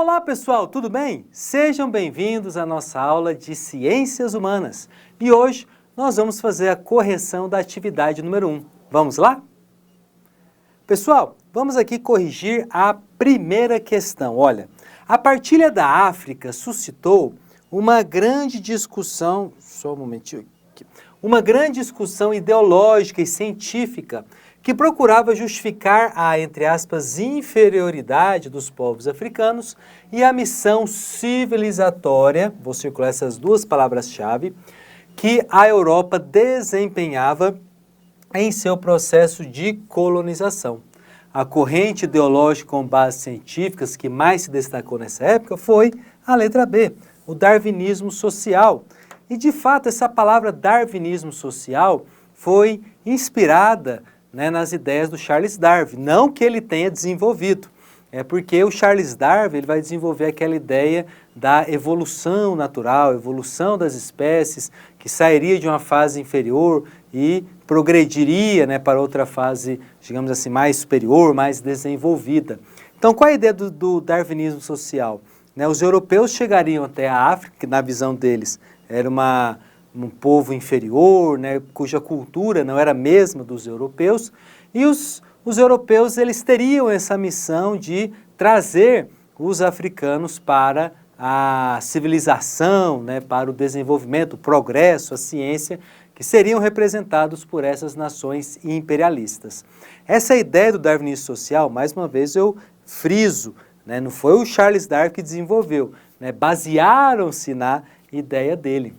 Olá pessoal, tudo bem? Sejam bem-vindos à nossa aula de Ciências Humanas. E hoje nós vamos fazer a correção da atividade número 1. Vamos lá? Pessoal, vamos aqui corrigir a primeira questão. Olha, a partilha da África suscitou uma grande discussão, só um momentinho aqui, uma grande discussão ideológica e científica que procurava justificar a, entre aspas, inferioridade dos povos africanos e a missão civilizatória, vou circular essas duas palavras-chave, que a Europa desempenhava em seu processo de colonização. A corrente ideológica com bases científicas que mais se destacou nessa época foi a letra B, o darwinismo social. E, de fato, essa palavra darwinismo social foi inspirada nas ideias do Charles Darwin, não que ele tenha desenvolvido, é porque o Charles Darwin ele vai desenvolver aquela ideia da evolução natural, evolução das espécies, que sairia de uma fase inferior e progrediria para outra fase, digamos assim, mais superior, mais desenvolvida. Então, qual é a ideia do darwinismo social? Os europeus chegariam até a África, que na visão deles era um povo inferior, cuja cultura não era a mesma dos europeus, e os europeus eles teriam essa missão de trazer os africanos para a civilização, para o desenvolvimento, o progresso, a ciência, que seriam representados por essas nações imperialistas. Essa ideia do darwinismo social, mais uma vez eu friso, não foi o Charles Darwin que desenvolveu, basearam-se na ideia dele.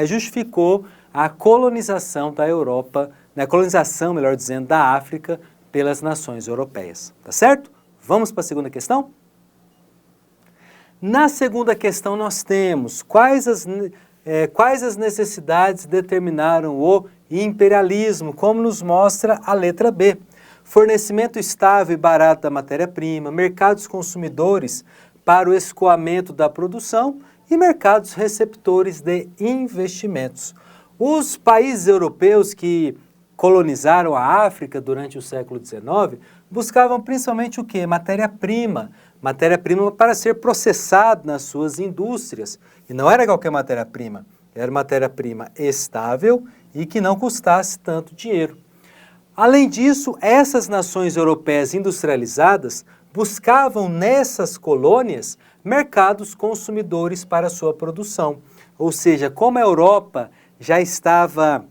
Justificou a colonização da Europa, a colonização, melhor dizendo, da África pelas nações europeias. Tá certo? Vamos para a segunda questão? Na segunda questão nós temos quais as necessidades determinaram o imperialismo, como nos mostra a letra B. Fornecimento estável e barato da matéria-prima, mercados consumidores para o escoamento da produção e mercados receptores de investimentos. Os países europeus que colonizaram a África durante o século XIX buscavam principalmente o quê? Matéria-prima. Matéria-prima para ser processado nas suas indústrias. E não era qualquer matéria-prima, era matéria-prima estável e que não custasse tanto dinheiro. Além disso, essas nações europeias industrializadas buscavam nessas colônias mercados consumidores para sua produção. Ou seja, como a Europa já estava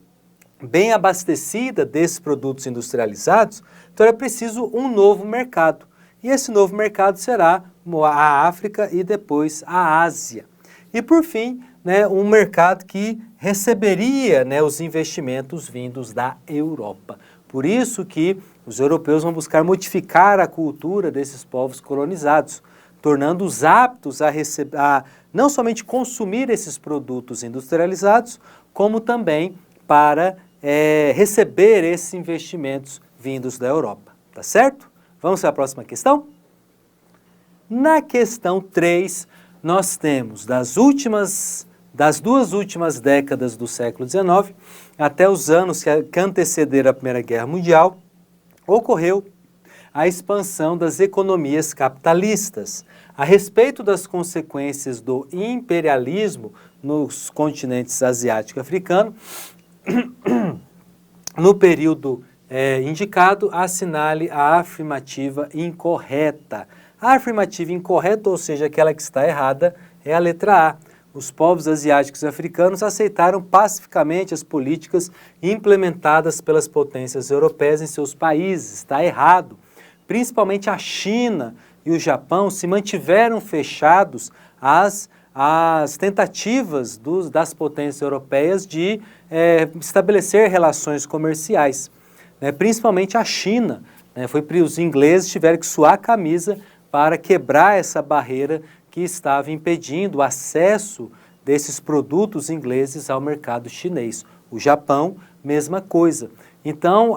bem abastecida desses produtos industrializados, então era preciso um novo mercado. E esse novo mercado será a África e depois a Ásia. E por fim, um mercado que receberia os investimentos vindos da Europa. Por isso que os europeus vão buscar modificar a cultura desses povos colonizados, tornando-os aptos a não somente consumir esses produtos industrializados, como também para receber esses investimentos vindos da Europa. Tá certo? Vamos para a próxima questão? Na questão 3, nós temos das duas últimas décadas do século XIX, até os anos que antecederam a Primeira Guerra Mundial, ocorreu a expansão das economias capitalistas. A respeito das consequências do imperialismo nos continentes asiático e africano, no período indicado, assinale a afirmativa incorreta. A afirmativa incorreta, ou seja, aquela que está errada, é a letra A. Os povos asiáticos e africanos aceitaram pacificamente as políticas implementadas pelas potências europeias em seus países. Está errado. Principalmente a China e o Japão se mantiveram fechados às tentativas das potências europeias de estabelecer relações comerciais. Principalmente a China. Os ingleses tiveram que suar a camisa para quebrar essa barreira que estava impedindo o acesso desses produtos ingleses ao mercado chinês. O Japão, mesma coisa. Então,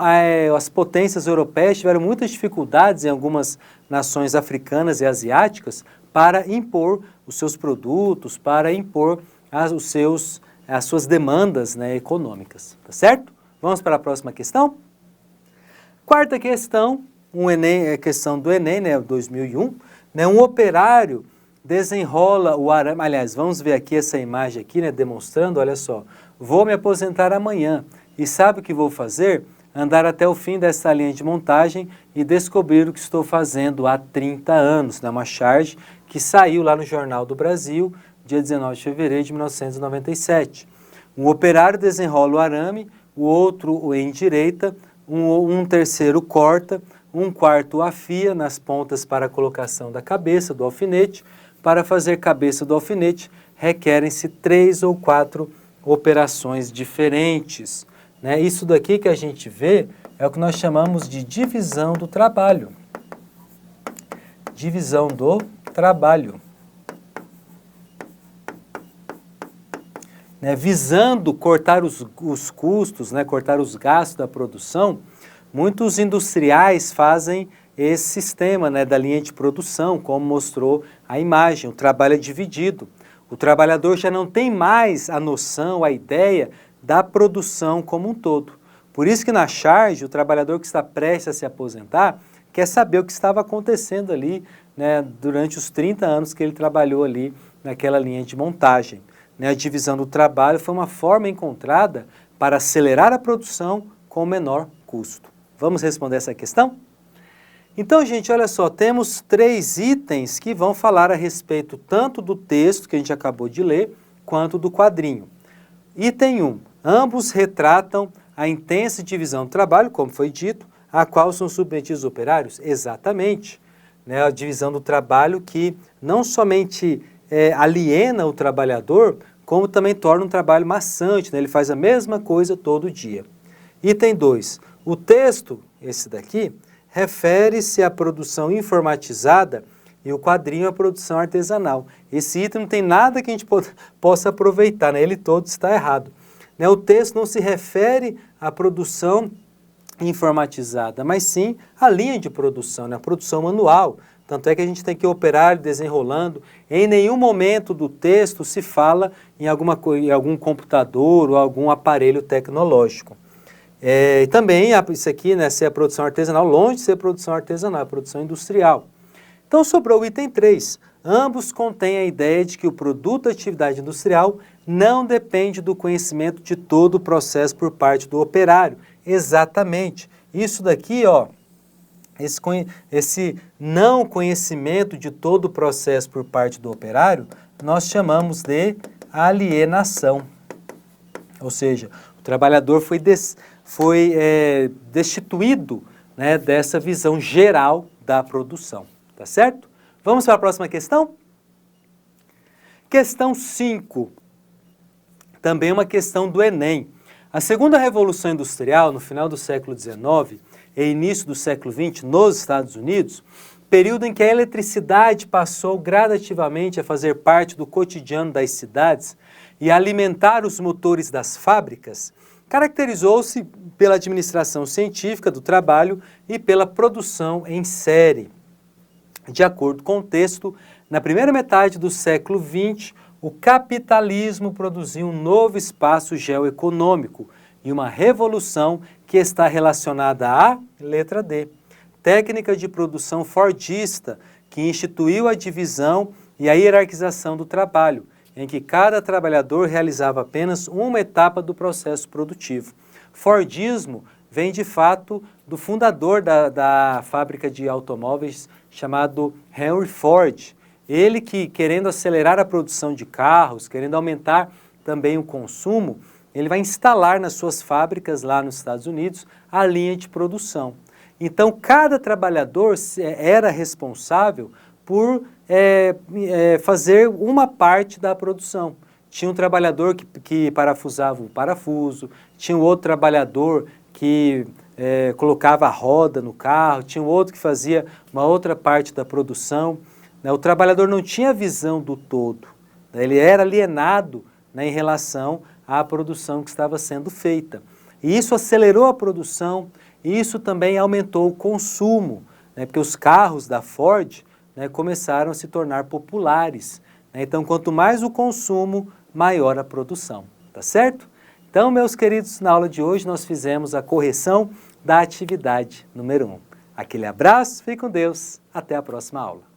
as potências europeias tiveram muitas dificuldades em algumas nações africanas e asiáticas para impor os seus produtos, para impor as suas demandas econômicas. Tá certo? Vamos para a próxima questão? Quarta questão, a questão do Enem, 2001, Né? Um operário desenrola o arame, aliás, vamos ver aqui essa imagem aqui, né, demonstrando, olha só, vou me aposentar amanhã e sabe o que vou fazer? Andar até o fim dessa linha de montagem e descobrir o que estou fazendo há 30 anos, né, uma charge que saiu lá no Jornal do Brasil, dia 19 de fevereiro de 1997. Um operário desenrola o arame, o outro o endireita, um terceiro corta, um quarto afia nas pontas para a colocação da cabeça do alfinete. Para fazer cabeça do alfinete, requerem-se 3 ou 4 operações diferentes. Né? Isso daqui que a gente vê é o que nós chamamos de divisão do trabalho. Divisão do trabalho. Né? Visando cortar os custos, né? Cortar os gastos da produção, muitos industriais fazem esse sistema, né, da linha de produção, como mostrou a imagem. O trabalho é dividido. O trabalhador já não tem mais a noção, a ideia da produção como um todo. Por isso que na charge, o trabalhador que está prestes a se aposentar quer saber o que estava acontecendo ali, né, durante os 30 anos que ele trabalhou ali naquela linha de montagem. Né, a divisão do trabalho foi uma forma encontrada para acelerar a produção com menor custo. Vamos responder essa questão? Então, gente, olha só, temos 3 itens que vão falar a respeito tanto do texto que a gente acabou de ler, quanto do quadrinho. Item 1. Ambos retratam a intensa divisão do trabalho, como foi dito, a qual são submetidos os operários? Exatamente. Né, a divisão do trabalho que não somente aliena o trabalhador, como também torna um trabalho maçante, né? Ele faz a mesma coisa todo dia. Item 2. O texto, esse daqui, refere-se à produção informatizada e o quadrinho à produção artesanal. Esse item não tem nada que a gente possa aproveitar, né? Ele todo está errado. Né? O texto não se refere à produção informatizada, mas sim à linha de produção, né? A produção manual. Tanto é que a gente tem que operar desenrolando. Em nenhum momento do texto se fala em algum computador ou algum aparelho tecnológico. E também isso aqui, né, ser a produção artesanal, longe de ser produção artesanal, é produção industrial. Então sobrou o item 3. Ambos contêm a ideia de que o produto da atividade industrial não depende do conhecimento de todo o processo por parte do operário. Exatamente. Isso daqui, ó, esse não conhecimento de todo o processo por parte do operário, nós chamamos de alienação. Ou seja, o trabalhador foi destituído, né, dessa visão geral da produção. Tá certo? Vamos para a próxima questão? Questão 5. Também uma questão do Enem. A segunda revolução industrial, no final do século XIX e início do século XX, nos Estados Unidos, período em que a eletricidade passou gradativamente a fazer parte do cotidiano das cidades e a alimentar os motores das fábricas, caracterizou-se pela administração científica do trabalho e pela produção em série. De acordo com o texto, na primeira metade do século XX, o capitalismo produziu um novo espaço geoeconômico e uma revolução que está relacionada à letra D, técnica de produção fordista, que instituiu a divisão e a hierarquização do trabalho, em que cada trabalhador realizava apenas uma etapa do processo produtivo. Fordismo vem, de fato, do fundador da fábrica de automóveis, chamado Henry Ford. Ele que, querendo acelerar a produção de carros, querendo aumentar também o consumo, ele vai instalar nas suas fábricas lá nos Estados Unidos a linha de produção. Então, cada trabalhador era responsável por fazer uma parte da produção. Tinha um trabalhador que parafusava o parafuso, tinha um outro trabalhador que colocava a roda no carro, tinha um outro que fazia uma outra parte da produção. O trabalhador não tinha visão do todo, ele era alienado, né, em relação à produção que estava sendo feita. E isso acelerou a produção, e isso também aumentou o consumo, né, porque os carros da Ford, né, começaram a se tornar populares. Né? Então, quanto mais o consumo, maior a produção. Tá certo? Então, meus queridos, na aula de hoje nós fizemos a correção da atividade número 1. Aquele abraço, fique com Deus, até a próxima aula.